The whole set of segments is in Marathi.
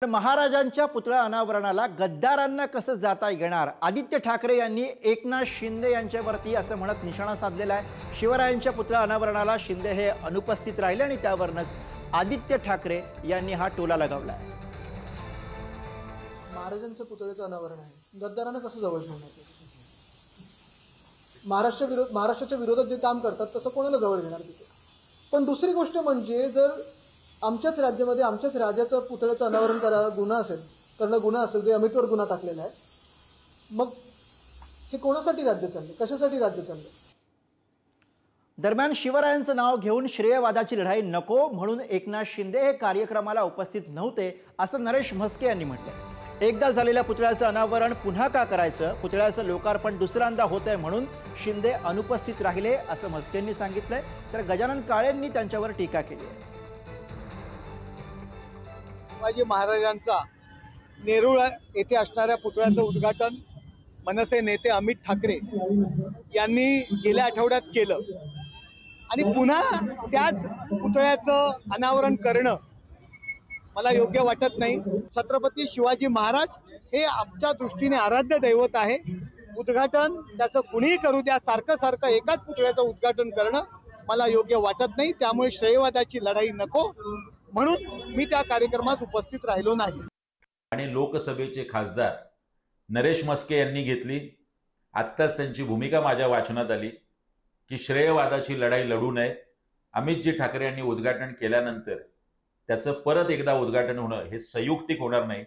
महाराजांच्या पुतळा अनावरणाला गद्दारांना कसं जाता येणार? आदित्य ठाकरे यांनी एकनाथ शिंदे यांच्यावरती असं म्हणत निशाणा साधलेला आहे। शिवरायांच्या पुतळा अनावरणाला शिंदे हे अनुपस्थित राहिले आणि त्यावरच आदित्य ठाकरे यांनी हा टोला लगावला आहे। महाराजांच्या पुतळ्याचं अनावरण आहे, गद्दारांना कसं जवळ ठेवणार? महाराष्ट्राच्या विरोधात जे काम करतात तसं कोणाला जवळ घेणार तिथे? पण दुसरी गोष्ट म्हणजे जर आमच्याच राज्यामध्ये आमच्याच राजाचं पुतळ्याचं अनावरण करणं गुन्हा असेल जे अमितवर गुन्हा टाकलेला आहे, मग हे कोणासाठी राज्य चालले, कशासाठी राज्य चालले? दरम्यान शिवरायांचं नाव घेऊन श्रेयवादाची लढाई नको म्हणून एकनाथ शिंदे हे कार्यक्रमाला उपस्थित नव्हते असं नरेश म्हस्के यांनी म्हटलं। एकदा झालेल्या पुतळ्याचं अनावरण पुन्हा का करायचं? पुतळ्याचं लोकार्पण दुसऱ्यांदा होतंय म्हणून शिंदे अनुपस्थित राहिले असं म्हस्केंनी सांगितलंय। तर गजानन काळेंनी त्यांच्यावर टीका केली आहे। शिवाजी महाराजांचा नेरुळ येथे असणाऱ्या पुतळ्याचं उद्घाटन मनसे नेते अमित ठाकरे यांनी गेल्या आठवड्यात केलं आणि पुन्हा त्याच पुतळ्याचं अनावरण करणं मला योग्य वाटत नाही। छत्रपती शिवाजी महाराज हे आमच्या दृष्टीने आराध्य दैवत आहे। उद्घाटन त्याचं कुणीही करू द्या, सारखं एकाच पुतळ्याचं उद्घाटन करणं मला योग्य वाटत नाही। त्यामुळे श्रेयवादाची लढाई नको म्हणून मी त्या कार्यक्रमात उपस्थित राहिलो नाही। आणि लोकसभेचे खासदार नरेश म्हस्के यांनी घेतली, आत्ताच त्यांची भूमिका माझ्या वाचनात आली की श्रेयवादाची लढाई लढू नये। अमितजी ठाकरे यांनी उद्घाटन केल्यानंतर त्याचं परत एकदा उद्घाटन होणं हे संयुक्तिक होणार नाही।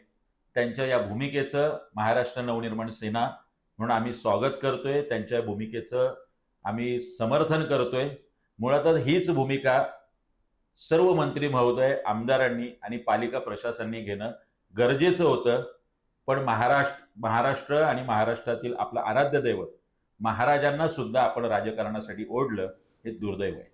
त्यांच्या या भूमिकेचं महाराष्ट्र नवनिर्माण सेना म्हणून आम्ही स्वागत करतोय, त्यांच्या भूमिकेचं आम्ही समर्थन करतोय। मुळातच हीच भूमिका सर्व मंत्री महोदय, आमदारांनी आणि पालिका प्रशासनाने घेणं गरजेचं होतं। पण महाराष्ट्र आणि महाराष्ट्रातील आपलं आराध्य दैवत महाराजांना सुद्धा आपण राजकारणासाठी ओढलं, हे दुर्दैव आहे।